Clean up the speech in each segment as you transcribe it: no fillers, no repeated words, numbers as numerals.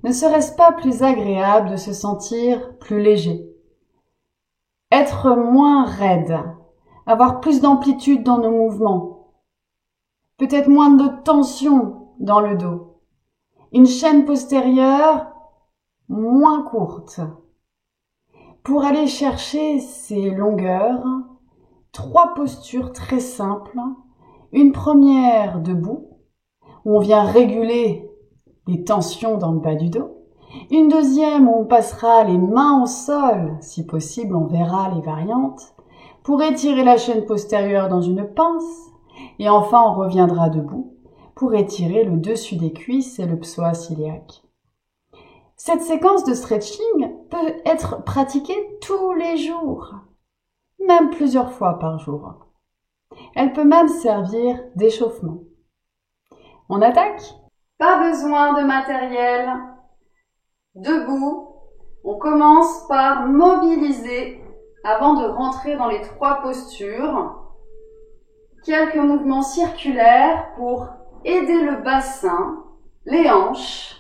Ne serait-ce pas plus agréable de se sentir plus léger? Être moins raide, avoir plus d'amplitude dans nos mouvements, peut-être moins de tension dans le dos, une chaîne postérieure moins courte. Pour aller chercher ces longueurs, 3 postures très simples. Une première debout, où on vient réguler les tensions dans le bas du dos. Une deuxième où on passera les mains au sol, si possible on verra les variantes, pour étirer la chaîne postérieure dans une pince. Et enfin on reviendra debout pour étirer le dessus des cuisses et le psoas iliaque. Cette séquence de stretching peut être pratiquée tous les jours, même plusieurs fois par jour. Elle peut même servir d'échauffement. On attaque? Pas besoin de matériel. Debout, on commence par mobiliser avant de rentrer dans les 3 postures. Quelques mouvements circulaires pour aider le bassin, les hanches.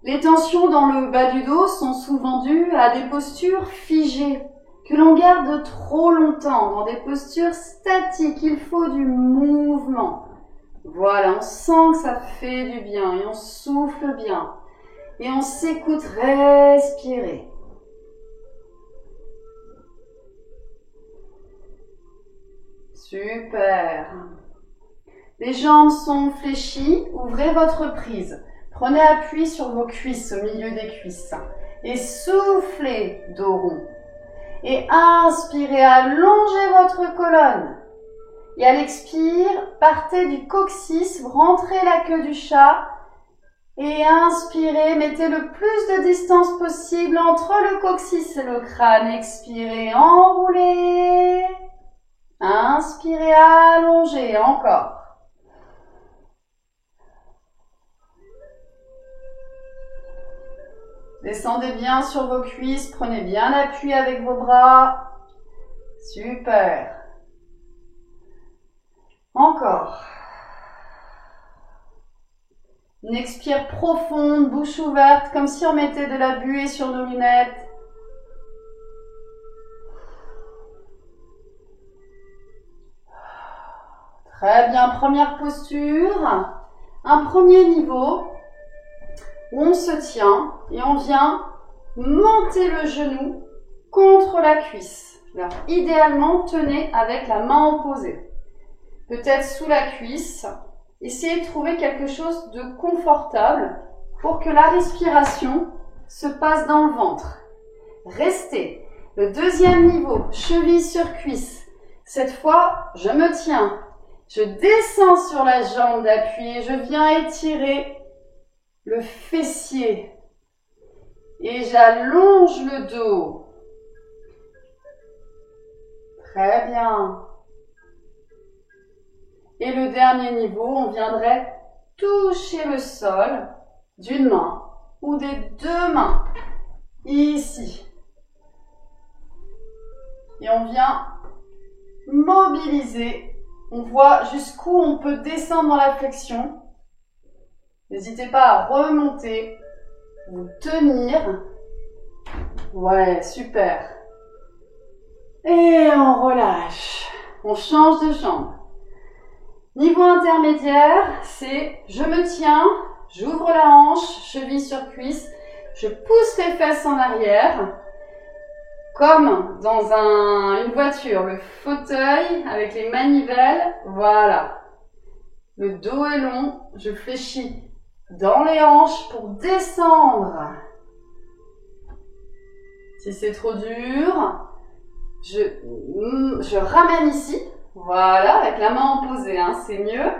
Les tensions dans le bas du dos sont souvent dues à des postures figées, que l'on garde trop longtemps, dans des postures statiques. Il faut du mouvement. Voilà, on sent que ça fait du bien et on souffle bien. Et on s'écoute respirer. Super. Les jambes sont fléchies, ouvrez votre prise. Prenez appui sur vos cuisses, au milieu des cuisses. Et soufflez, dos rond. Et inspirez, allongez votre colonne. Et à l'expire, partez du coccyx, rentrez la queue du chat. Et inspirez, mettez le plus de distance possible entre le coccyx et le crâne. Expirez, enroulez. Inspirez, allongez, encore. Descendez bien sur vos cuisses, prenez bien appui avec vos bras. Super. Encore. Une expire profonde, bouche ouverte, comme si on mettait de la buée sur nos lunettes. Très bien, première posture. Un premier niveau où on se tient et on vient monter le genou contre la cuisse. Alors, idéalement, tenez avec la main opposée. Peut-être sous la cuisse. Essayez de trouver quelque chose de confortable pour que la respiration se passe dans le ventre. Restez. Le deuxième niveau, cheville sur cuisse. Cette fois, je me tiens. Je descends sur la jambe d'appui et je viens étirer le fessier. Et j'allonge le dos. Très bien. Et le dernier niveau, on viendrait toucher le sol d'une main ou des 2 mains. Ici. Et on vient mobiliser. On voit jusqu'où on peut descendre dans la flexion. N'hésitez pas à remonter, vous tenir. Ouais, super. Et on relâche. On change de jambe. Niveau intermédiaire, c'est je me tiens, j'ouvre la hanche, cheville sur cuisse, je pousse les fesses en arrière, comme dans une voiture, le fauteuil avec les manivelles, voilà. Le dos est long, je fléchis dans les hanches pour descendre. Si c'est trop dur, je ramène ici. Voilà, avec la main opposée, hein, c'est mieux.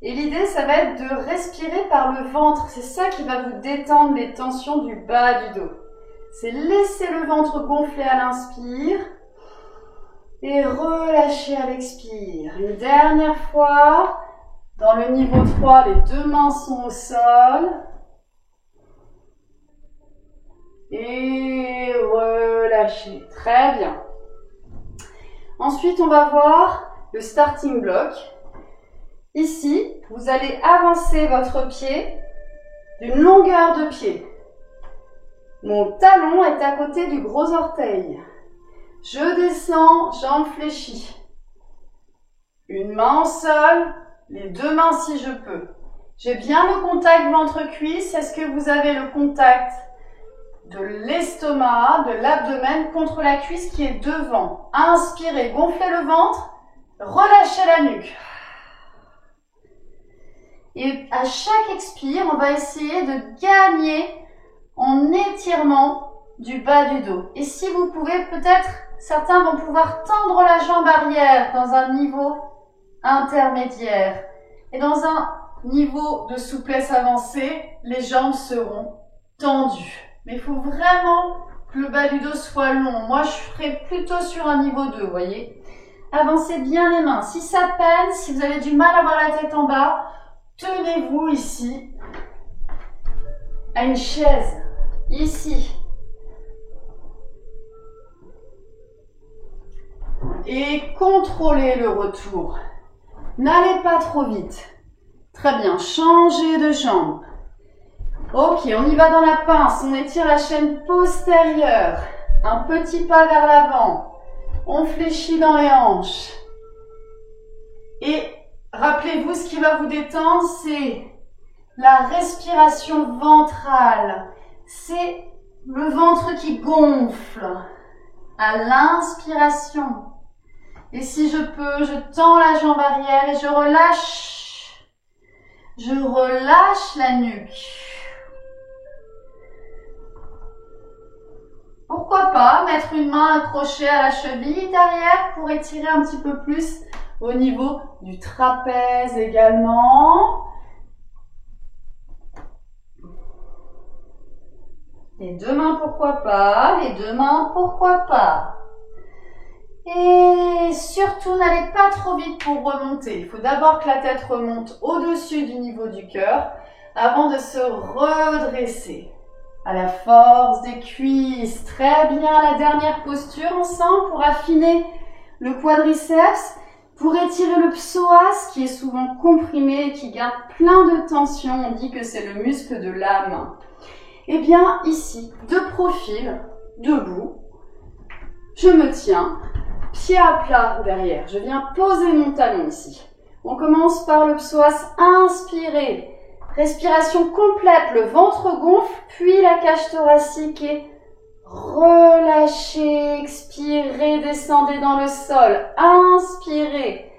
Et l'idée, ça va être de respirer par le ventre. C'est ça qui va vous détendre les tensions du bas du dos. C'est laisser le ventre gonfler à l'inspire et relâcher à l'expire. Une dernière fois. Dans le niveau 3, les 2 mains sont au sol. Et relâchez. Très bien. Ensuite, on va voir le starting block. Ici, vous allez avancer votre pied d'une longueur de pied. Mon talon est à côté du gros orteil. Je descends, jambes fléchies. Une main au sol, les deux mains si je peux. J'ai bien le contact ventre-cuisse. Est-ce que vous avez le contact de l'estomac, de l'abdomen contre la cuisse qui est devant? Inspirez, gonflez le ventre, relâchez la nuque. Et à chaque expire, on va essayer de gagner en étirement du bas du dos. Et si vous pouvez, peut-être, certains vont pouvoir tendre la jambe arrière dans un niveau intermédiaire. Et dans un niveau de souplesse avancée, les jambes seront tendues. Mais il faut vraiment que le bas du dos soit long. Moi, je ferai plutôt sur un niveau 2, vous voyez. Avancez bien les mains. Si ça peine, si vous avez du mal à avoir la tête en bas, tenez-vous ici à une chaise. Ici. Et contrôlez le retour. N'allez pas trop vite. Très bien, changez de jambe. Ok, on y va dans la pince. On étire la chaîne postérieure. Un petit pas vers l'avant. On fléchit dans les hanches. Et rappelez-vous, ce qui va vous détendre, c'est la respiration ventrale. C'est le ventre qui gonfle à l'inspiration. Et si je peux, je tends la jambe arrière et je relâche. Je relâche la nuque. Pourquoi pas mettre une main accrochée à la cheville derrière pour étirer un petit peu plus au niveau du trapèze également. Les deux mains, pourquoi pas. Les deux mains, pourquoi pas. Et surtout, n'allez pas trop vite pour remonter. Il faut d'abord que la tête remonte au-dessus du niveau du cœur avant de se redresser. À la force des cuisses. Très bien, la dernière posture ensemble pour affiner le quadriceps, pour étirer le psoas qui est souvent comprimé et qui garde plein de tension. On dit que c'est le muscle de l'âme. Eh bien, ici, de profil, debout, je me tiens, pied à plat derrière. Je viens poser mon talon ici. On commence par le psoas, inspirez. Respiration complète, le ventre gonfle, puis la cage thoracique et relâchez, expirez, descendez dans le sol, inspirez,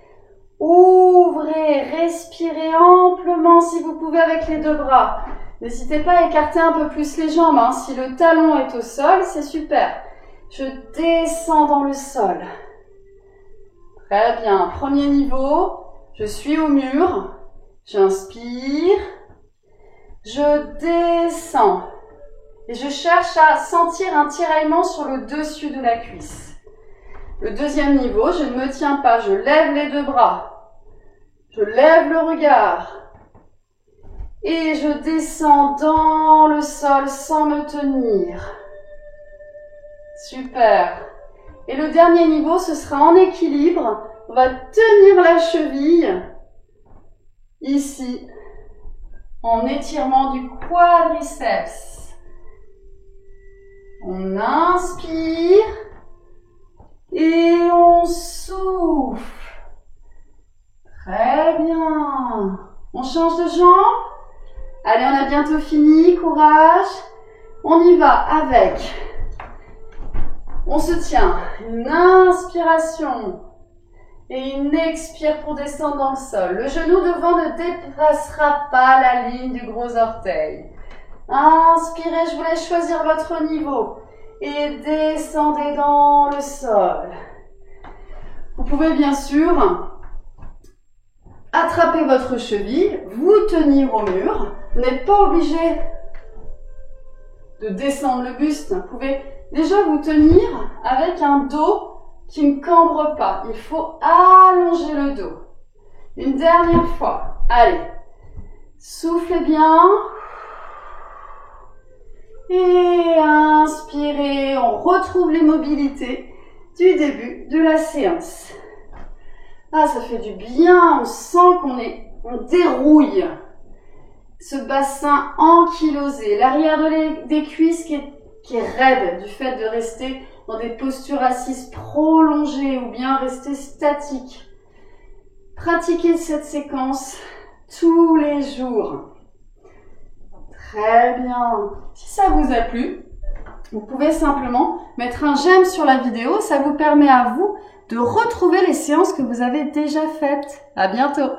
ouvrez, respirez amplement si vous pouvez avec les deux bras. N'hésitez pas à écarter un peu plus les jambes, hein. Si le talon est au sol, c'est super. Je descends dans le sol. Très bien, premier niveau, je suis au mur, j'inspire. Je descends et je cherche à sentir un tiraillement sur le dessus de la cuisse. Le deuxième niveau, je ne me tiens pas, je lève les deux bras. Je lève le regard et je descends dans le sol sans me tenir. Super. Et le dernier niveau, ce sera en équilibre. On va tenir la cheville ici. En étirement du quadriceps. On inspire et on souffle. Très bien. On change de jambe. Allez, on a bientôt fini. Courage. On y va avec. On se tient. Une inspiration. Et une expire pour descendre dans le sol. Le genou devant ne dépassera pas la ligne du gros orteil. Inspirez, je vous laisse choisir votre niveau. Et descendez dans le sol. Vous pouvez bien sûr attraper votre cheville, vous tenir au mur. Vous n'êtes pas obligé de descendre le buste. Vous pouvez déjà vous tenir avec un dos qui ne cambre pas. Il faut allonger le dos. Une dernière fois. Allez. Soufflez bien. Et inspirez. On retrouve les mobilités du début de la séance. Ah, ça fait du bien. On sent on dérouille. ce bassin ankylosé, l'arrière des cuisses qui est raide du fait de rester dans des postures assises prolongées ou bien rester statique. Pratiquez cette séquence tous les jours. Très bien. Si ça vous a plu, vous pouvez simplement mettre un j'aime sur la vidéo. Ça vous permet à vous de retrouver les séances que vous avez déjà faites. À bientôt.